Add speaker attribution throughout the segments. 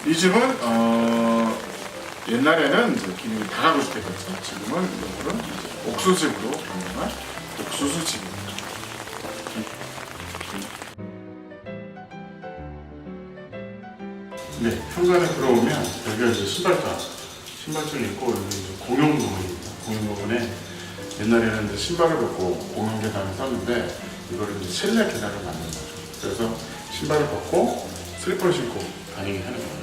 Speaker 1: 이 집은 옛날에는 이제 기능이 다가구 주택이었죠. 지금은 이거는 이제 옥수수집으로 변경한 옥수수집입니다. 네, 현관에 들어오면 여기가 이제 신발장이 있고 여기 이제 공용 부분입니다. 공용 부분에 옛날에는 이제 신발을 벗고 공용 계단을 썼는데 이거를 이제 실내 계단을 만든 거죠. 그래서 신발을 벗고 슬리퍼를 신고 다니게 하는 거예요.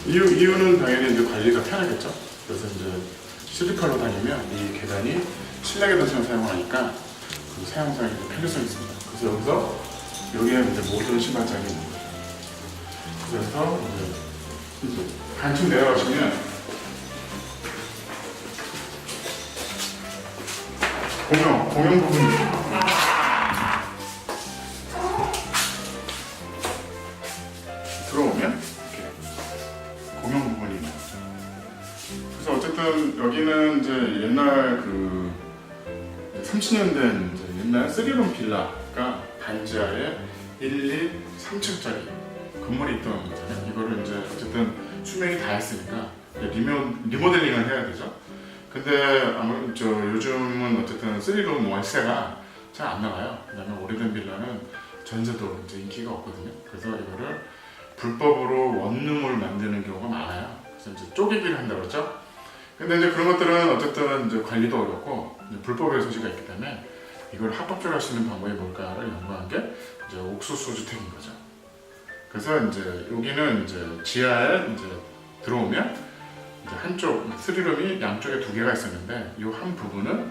Speaker 1: 이유는 당연히 이제 관리가 편하겠죠. 그래서 이제 슬리퍼로 다니면 이 계단이 실내 계단처럼 사용하니까 그 사용상의 편리성이 있습니다. 그래서 여기서 여기에 이제 모든 신발장이 있는 거죠. 그래서 이제 한층 내려가시면 공용 부분입니다. 들어오면 이렇게 공용 부분입니다. 그래서 어쨌든 여기는 이제 옛날 그 30년 된 이제 옛날 3룸 빌라가 단지 아래 1, 2, 3층짜리 건물이 있던 거잖아요. 이거를 이제 어쨌든 수명이 다 했으니까 리모델링을 해야 되죠. 근데 아무래도 요즘은 어쨌든 3룸 월세가 잘 안 나가요. 왜냐면 오래된 빌라는 전세도 이제 인기가 없거든요. 그래서 이거를 불법으로 원룸을 만드는 경우가 많아요. 그래서 이제 쪼개기를 한다고 그러죠. 근데 이제 그런 것들은 어쨌든 이제 관리도 어렵고 이제 불법의 소지가 있기 때문에 이걸 합법적으로 할 수 있는 방법이 뭘까를 연구한 게 이제 옥수수 주택인 거죠. 그래서 이제 여기는 이제 지하에 이제 들어오면 이제 한쪽 3룸이 양쪽에 2개가 있었는데 이 한 부분은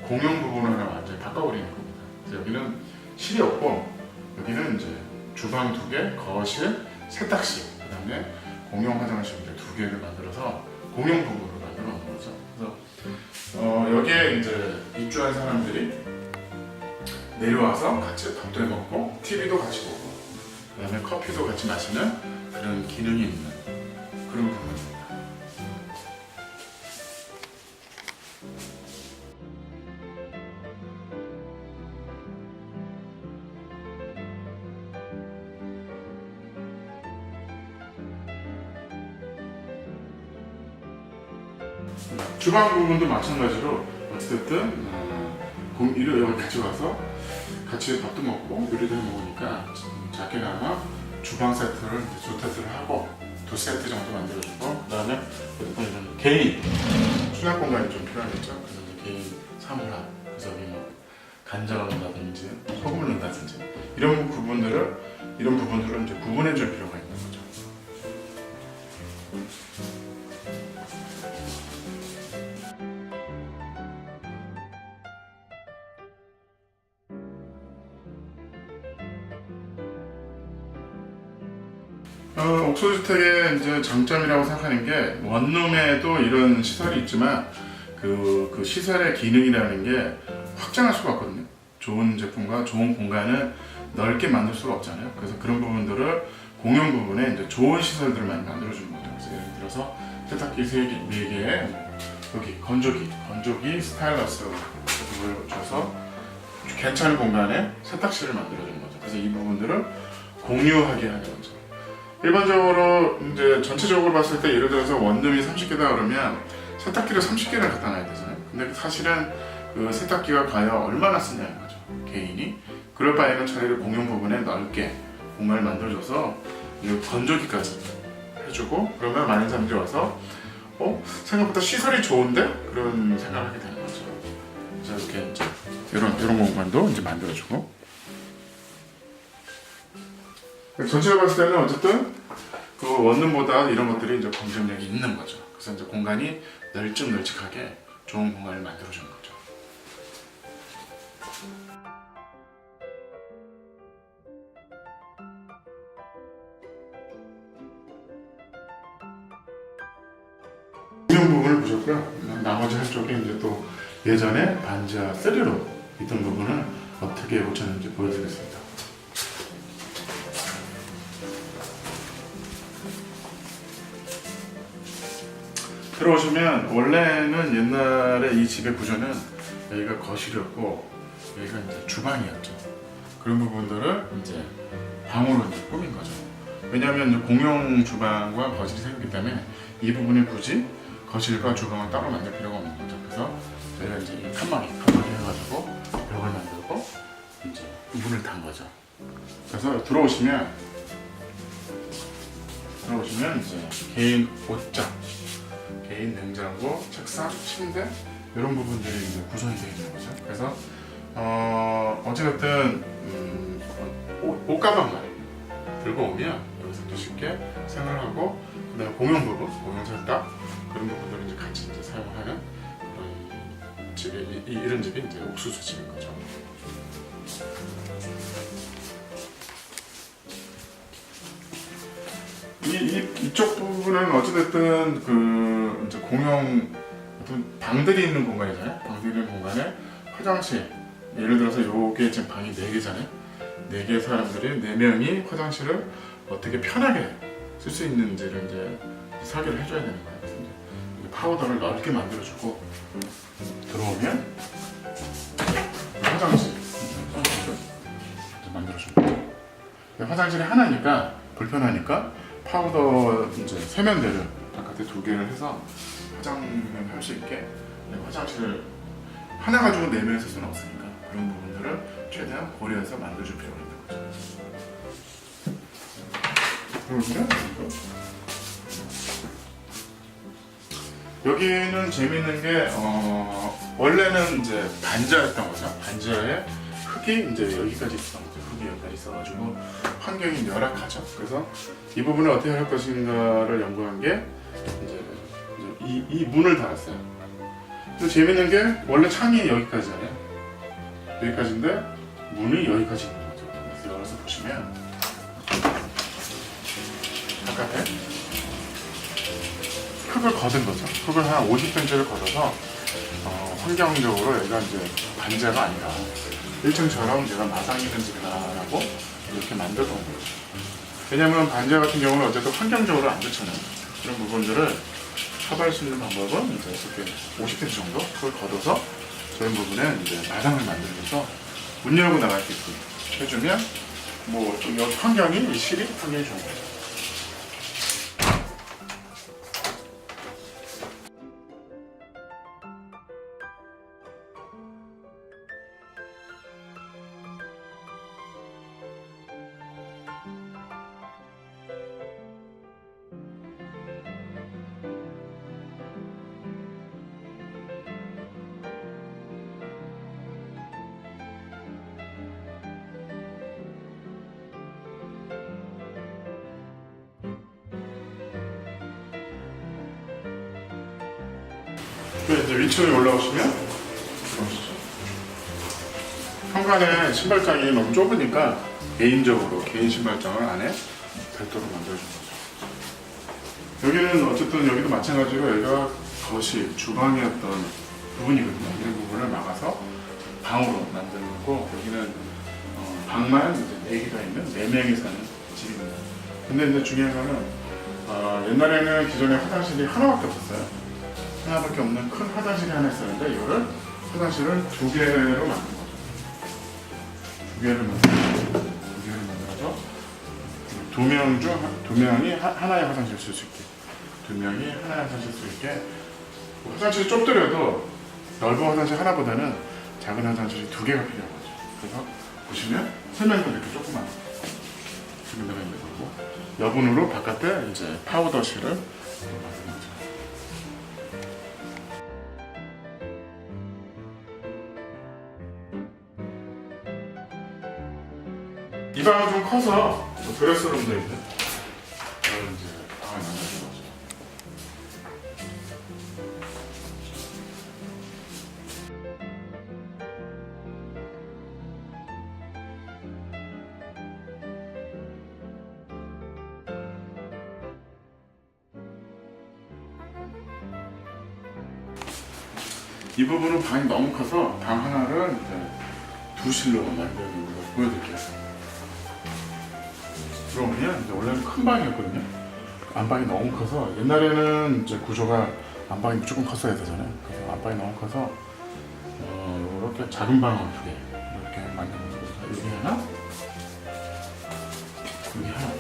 Speaker 1: 공용 부분으로 완전히 바꿔버리는 겁니다. 그래서 여기는 실이 없고 여기는 이제 주방 2개, 거실, 세탁실, 그다음에 공용 화장실 2개를 만들어서 공용 부분으로 만들어 놓은 거죠. 그래서 여기에 이제 입주한 사람들이 내려와서 같이 밥도 해 먹고 TV도 같이 보고 그 다음에 커피도 같이 마시는 그런 기능이 있는 그런 부분입니다. 주방 부분도 마찬가지로 어쨌든 여기 같이 와서 같이 밥도 먹고 요리도 해 먹으니까 작게나마 주방 세트를 2세트를 하고 2세트 정도 만들어주고 그다음에 이런 개인 수납 공간이 좀 필요하겠죠. 그래서 이제 개인 사물함, 그래서 여기 뭐 간장을 넣는다든지 소금을 넣는다든지 이런 부분들을 이제 구분해줄 필요가 있는 거죠. 옥수수주택의 이제 장점이라고 생각하는 게 원룸에도 이런 시설이 있지만 그 시설의 기능이라는 게 확장할 수가 없거든요. 좋은 제품과 좋은 공간을 넓게 만들 수가 없잖아요. 그래서 그런 부분들을 공용 부분에 이제 좋은 시설들만 만들어주는 거죠. 그래서 예를 들어서 세탁기 4개에 여기 건조기 스타일러스를 줘서 괜찮은 공간에 세탁실을 만들어주는 거죠. 그래서 이 부분들을 공유하게 하는 거죠. 일반적으로 이제 전체적으로 봤을 때 예를 들어서 원룸이 30개다 그러면 세탁기를 30개를 갖다 놔야 되잖아요. 근데 사실은 그 세탁기가 과연 얼마나 쓰냐는 거죠. 개인이. 그럴 바에는 차라리 공용 부분에 넓게 공간을 만들어줘서 건조기까지 해주고 그러면 많은 사람들이 와서 생각보다 시설이 좋은데? 그런 생각을 하게 되는 거죠. 그래서 이렇게 이제 이런 공간도 이제 만들어주고 전체로 봤을 때는 어쨌든 그 원룸보다 이런 것들이 이제 경쟁력이 있는 거죠. 그래서 이제 공간이 널찍널찍하게 좋은 공간을 만들어주는 거죠. 공용 부분을 보셨고요. 나머지 한쪽에 이제 또 예전에 반지하 3룸 있던 부분을 어떻게 고쳤는지 보여드리겠습니다. 들어오시면 원래는 옛날에 이 집의 구조는 여기가 거실이었고 여기가 이제 주방이었죠. 그런 부분들을 이제 방으로 이제 꾸민 거죠. 왜냐하면 공용 주방과 거실이 생기기 때문에 이 부분이 굳이 거실과 주방을 따로 만들 필요가 없는 거죠. 그래서 저희가 이제 이 칸막이 해가지고 벽을 만들고 이제 문을 단 거죠. 그래서 들어오시면 이제 개인 옷장, 개인 냉장고, 책상, 침대 이런 부분들이 이제 구성이 되어 있는 거죠. 그래서 어찌됐든 옷가방만 들고 오면 여기서도 쉽게 생활하고, 그다음에 공용 부분, 공용 세탁 그런 부분들을 이제 같이 이제 사용하는 그런 집이 이런 집이 이제 옥수수 집인 거죠. 이쪽 부분은 어찌됐든 그 이제 공용 어떤 방들이 있는 공간이잖아요. 방들이 있는 공간에 화장실, 예를 들어서 요게 지금 방이 4개잖아요. 4개의 사람들이 4명이 화장실을 어떻게 편하게 쓸 수 있는지를 이제 설계를 해줘야 되는 거예요. 그래서 이제 파우더를 넓게 만들어주고 들어오면 화장실 만들어줍니다. 화장실이 하나니까 불편하니까 파우더 이제 세면대를 바깥에 2개를 해서 화장을 할 수 있게, 화장실을 하나 가지고 4명이 쓸 수는 없으니까 그런 부분들을 최대한 고려해서 만들어줄 필요가 있는 거죠. 여기는 재밌는 게 원래는 이제 반지하였던 거죠. 반지하에 흙이 이제 여기까지 있었던 거죠. 흙이 여기까지 있어가지고 환경이 열악하죠. 그래서 이 부분을 어떻게 할 것인가를 연구한 게 이제 이 문을 달았어요. 또 재밌는 게 원래 창이 여기까지잖아요. 여기까지인데 문이 여기까지 있는 거죠. 그래서 열어서 보시면 바깥에 흙을 걷은 거죠. 흙을 한 50cm를 걷어서 환경적으로 여기가 이제 반지하가 아니라 1층처럼 내가 마당이든 집이다라고 이렇게 만들어 놓은 거죠. 왜냐하면 반지하 같은 경우는 어쨌든 환경적으로 안 좋잖아요. 그런 부분들을 커버할 수 있는 방법은 이제 이렇게 50cm 정도 흙을 걷어서 저런 부분에 이제 마당을 만들면서 문 열고 나갈 수 있게 해주면 뭐 여기 환경이, 이 실이 환경이 좋은 거죠. 이제 위층에 올라오시면 보시죠. 현관에 신발장이 너무 좁으니까 개인적으로 개인 신발장을 안에 별도로 만들어준 거죠. 여기는 어쨌든 여기도 마찬가지로 여기가 거실, 주방이었던 부분이거든요. 이런 부분을 막아서 방으로 만들고, 여기는 방만 이제 4개가 있는 4명이 사는 집입니다. 근데 이제 중요한 거는 옛날에는 기존에 화장실이 하나밖에 없었어요. 하나밖에 없는 큰 화장실이 하나 있었는데 이거를 화장실을 2개로 만든 거죠. 2개를 만들어서 2명 중 2명이 하나의 화장실을 쓸 수 있게, 2명이 하나의 화장실을 쓸 수 있게. 화장실이 좁더라도 넓은 화장실 하나보다는 작은 화장실이 2개가 필요한 거죠. 그래서 보시면 세면대 이렇게 조그만 세면대가 있는 거고, 여분으로 바깥에 이제 파우더실을 만드는 거죠. 이 방은 좀 커서 드레스룸도 있는 그런 이제 방을 만드는 거죠. 이 부분은 방이 너무 커서 방 하나를 이제 2실로 만드는 걸 보여드릴게요. 들어오면 이제 원래는 큰 방이었거든요. 안방이 너무 커서, 옛날에는 이제 구조가 안방이 무조건 컸어야 되잖아요. 그래서 안방이 너무 커서 이렇게 작은 방을 2개 이렇게 만든 거죠. 여기 하나, 여기 하나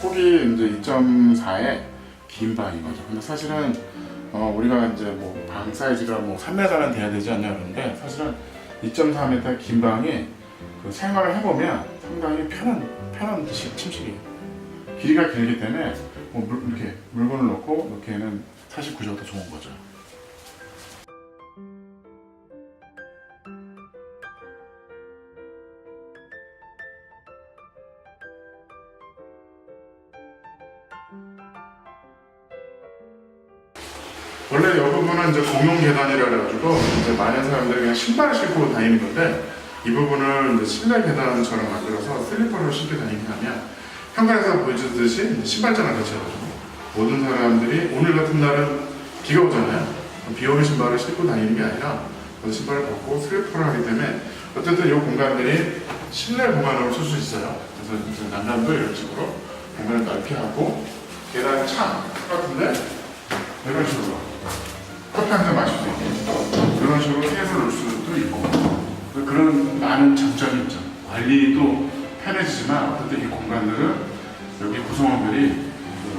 Speaker 1: 폭이 이제 2.4의 긴 방인 거죠. 근데 사실은 우리가 이제 뭐 방 사이즈가 뭐 3m는 돼야 되지 않냐 그러는데 사실은 2.4m 긴 방이 그 생활을 해보면 상당히 편한 침실이에요. 길이가 길기 때문에 뭐 이렇게 물건을 놓고 놓기에는 사실 구조가 더 좋은 거죠. 원래 이 부분은 이제 공용 계단이라 그래가지고 이제 많은 사람들이 그냥 신발을 신고 다니는 건데 이 부분을 이제 실내 계단처럼 만들어서 슬리퍼를 신고 다니게 하면 현관에서 보여주듯이 신발장을 설치해가지고 모든 사람들이 오늘 같은 날은 비가 오잖아요. 비 오는 신발을 신고 다니는 게 아니라 그 신발을 벗고 슬리퍼를 하기 때문에 어쨌든 이 공간들이 실내 공간으로 쓸 수 있어요. 그래서 이제 난간도 이런 식으로 공간을 넓게 하고 계단 창 같은데 이런 식으로 커피 한 잔 마실 수 있게 이런 식으로 테이블을 놓을 수도 있고 그런 많은 장점이 있죠. 관리도 편해지지만 어쨌든 이 공간들은 여기 구성원들이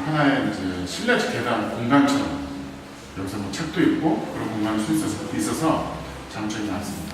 Speaker 1: 하나의 이제 실내 계단 공간처럼 여기서 뭐 책도 있고 그런 공간이 있어서 장점이 많습니다.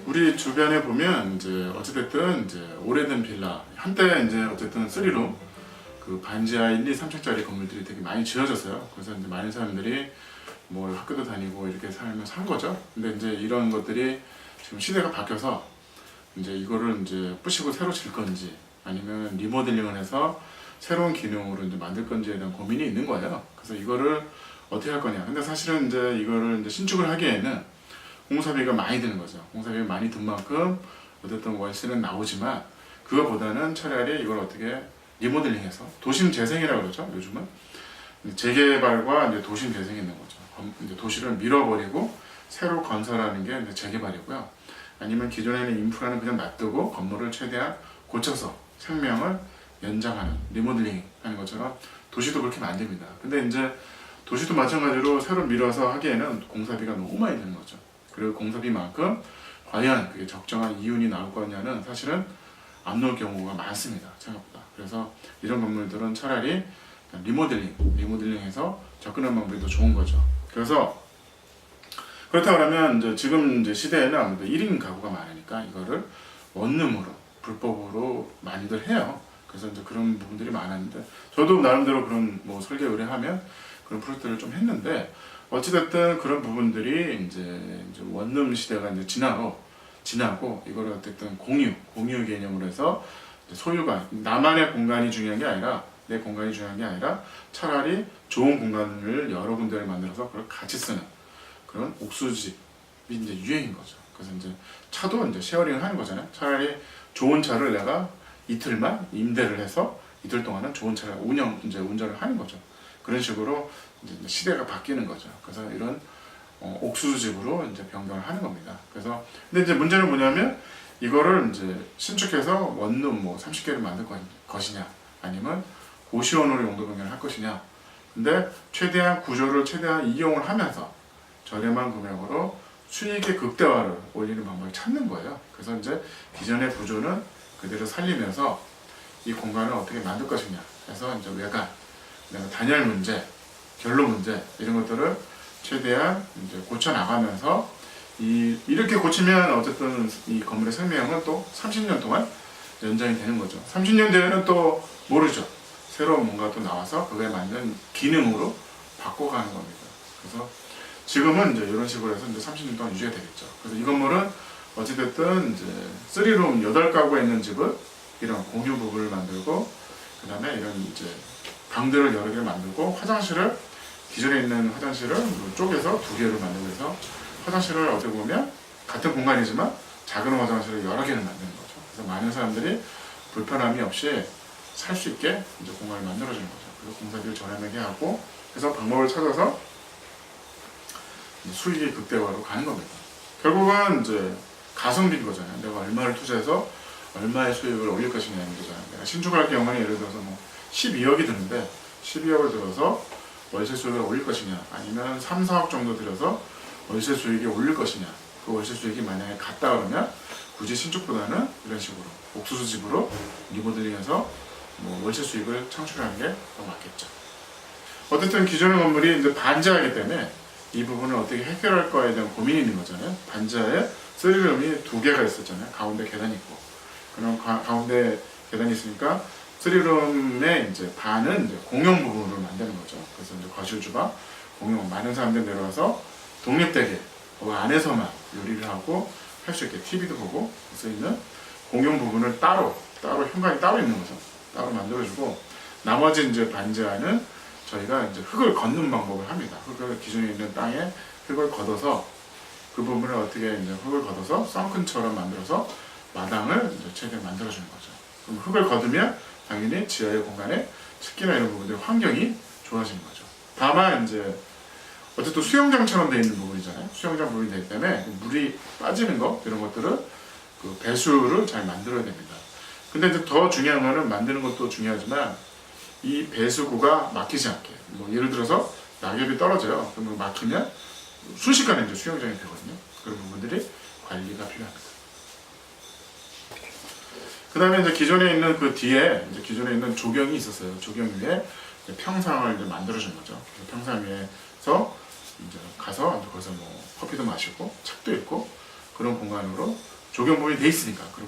Speaker 1: 우리 주변에 보면 이제 어찌됐든 이제 오래된 빌라 한때 이제 어쨌든 3룸 그 반지하 1, 2, 3층짜리 건물들이 되게 많이 지어졌어요. 그래서 이제 많은 사람들이 뭐 학교도 다니고 이렇게 살면서 한 거죠. 근데 이제 이런 것들이 지금 시대가 바뀌어서 이제 이거를 이제 부시고 새로 질 건지 아니면 리모델링을 해서 새로운 기능으로 이제 만들 건지에 대한 고민이 있는 거예요. 그래서 이거를 어떻게 할 거냐. 근데 사실은 이제 이거를 이제 신축을 하기에는 공사비가 많이 드는 거죠. 공사비가 많이 든 만큼 어쨌든 월세는 나오지만 그거보다는 차라리 이걸 어떻게 리모델링해서 도심 재생이라고 그러죠. 요즘은 재개발과 이제 도심 재생이 있는 거죠. 이제 도시를 밀어버리고 새로 건설하는 게 이제 재개발이고요. 아니면 기존에 있는 인프라는 그냥 놔두고 건물을 최대한 고쳐서 생명을 연장하는 리모델링 하는 것처럼 도시도 그렇게 만듭니다. 근데 이제 도시도 마찬가지로 새로 밀어서 하기에는 공사비가 너무 많이 드는 거죠. 그리고 공사비만큼 과연 그게 적정한 이윤이 나올 거냐는 사실은 안 나올 경우가 많습니다. 생각보다. 그래서 이런 건물들은 차라리 리모델링해서 접근하는 방법이 더 좋은 거죠. 그래서 그렇다 그러면 이제 지금 이제 시대에는 아무래도 1인 가구가 많으니까 이거를 원룸으로 불법으로 많이들 해요. 그래서 이제 그런 부분들이 많았는데 저도 나름대로 그런 뭐 설계 의뢰하면 그런 프로젝트를 좀 했는데 어찌됐든 그런 부분들이 이제 원룸 시대가 이제 지나고 이거를 어쨌든 공유 개념으로 해서 소유가 나만의 공간이 중요한 게 아니라 내 공간이 중요한 게 아니라 차라리 좋은 공간을 여러 군데를 만들어서 그걸 같이 쓰는 그런 옥수집이 이제 유행인 거죠. 그래서 이제 차도 이제 쉐어링을 하는 거잖아요. 차라리 좋은 차를 내가 이틀만 임대를 해서 이틀 동안은 좋은 차를 운전을 하는 거죠. 그런 식으로 이제 시대가 바뀌는 거죠. 그래서 이런 옥수수집으로 이제 변경을 하는 겁니다. 그래서 근데 이제 문제는 뭐냐면 이거를 이제 신축해서 원룸 뭐 30개를 만들 것이냐 아니면 고시원으로 용도 변경을 할 것이냐. 근데 최대한 구조를 최대한 이용을 하면서 저렴한 금액으로 수익의 극대화를 올리는 방법을 찾는 거예요. 그래서 이제 기존의 구조는 그대로 살리면서 이 공간을 어떻게 만들 것이냐. 그래서 이제 외관, 그다음에 단열 문제, 결로 문제 이런 것들을 최대한 이제 고쳐 나가면서 이렇게 고치면 어쨌든 이 건물의 생명은 또 30년 동안 연장이 되는 거죠. 30년 뒤에는 또 모르죠. 새로운 뭔가 또 나와서 그거에 맞는 기능으로 바꿔가는 겁니다. 그래서 지금은 이제 이런 식으로 해서 이제 30년 동안 유지가 되겠죠. 그래서 이 건물은 어찌됐든 이제 3룸 8가구가 있는 집을 이런 공유 부분을 만들고 그 다음에 이런 이제 방들을 여러 개를 만들고 화장실을 기존에 있는 화장실을 쪼개서 2개를 만들고 해서 화장실을 어떻게 보면 같은 공간이지만 작은 화장실을 여러 개를 만드는 거죠. 그래서 많은 사람들이 불편함이 없이 살 수 있게 이제 공간을 만들어주는 거죠. 그래서 공사비를 저렴하게 하고 그래서 방법을 찾아서 수익이 극대화로 가는 겁니다. 결국은 이제 가성비인 거잖아요. 내가 얼마를 투자해서 얼마의 수익을 올릴 것이냐는 거잖아요. 내가 신축을 할 경우는 예를 들어서 뭐 12억이 드는데 12억을 들어서 월세 수익을 올릴 것이냐, 아니면 3, 4억 정도 들여서 월세 수익이 올릴 것이냐. 그 월세 수익이 만약에 같다 그러면 굳이 신축보다는 이런 식으로 옥수수 집으로 리모델링해서 뭐 월세 수익을 창출하는 게 더 맞겠죠. 어쨌든 기존의 건물이 이제 반지하이기 때문에 이 부분을 어떻게 해결할 거에 대한 고민이 있는 거잖아요. 반지하에 3룸이 2개가 있었잖아요. 가운데 계단이 있고. 그럼 가운데 계단이 있으니까 3룸의 이제 반은 이제 공용 부분으로 만드는 거죠. 그래서 이제 거실 주방, 공용, 많은 사람들이 내려와서 독립되게 그 안에서만 요리를 하고 할 수 있게 TV도 보고 할 수 있는 공용 부분을 따로 현관이 따로 있는 거죠. 따로 만들어주고, 나머지 이제 반지하는 저희가 이제 흙을 걷는 방법을 합니다. 흙을 기존에 있는 땅에 흙을 걷어서 그 부분을 어떻게 이제 흙을 걷어서 썬큰처럼 만들어서 마당을 이제 최대한 만들어주는 거죠. 그럼 흙을 걷으면 당연히 지하의 공간에 습기나 이런 부분들 환경이 좋아지는 거죠. 다만 이제 어쨌든 수영장처럼 되어 있는 부분이잖아요. 수영장 부분이 되기 때문에 물이 빠지는 거 이런 것들은 그 배수를 잘 만들어야 됩니다. 근데 이제 더 중요한 거는 만드는 것도 중요하지만 이 배수구가 막히지 않게, 뭐 예를 들어서 낙엽이 떨어져요. 그러면 막히면 순식간에 이제 수영장이 되거든요. 그런 부분들이 관리가 필요합니다. 그 다음에 이제 기존에 있는 그 뒤에 이제 기존에 있는 조경이 있었어요. 조경 위에 평상을 이제 만들어준 거죠. 평상 위에서 이제 가서 거기서 뭐 커피도 마시고 책도 읽고 그런 공간으로 조경 부분이 돼 있으니까 그런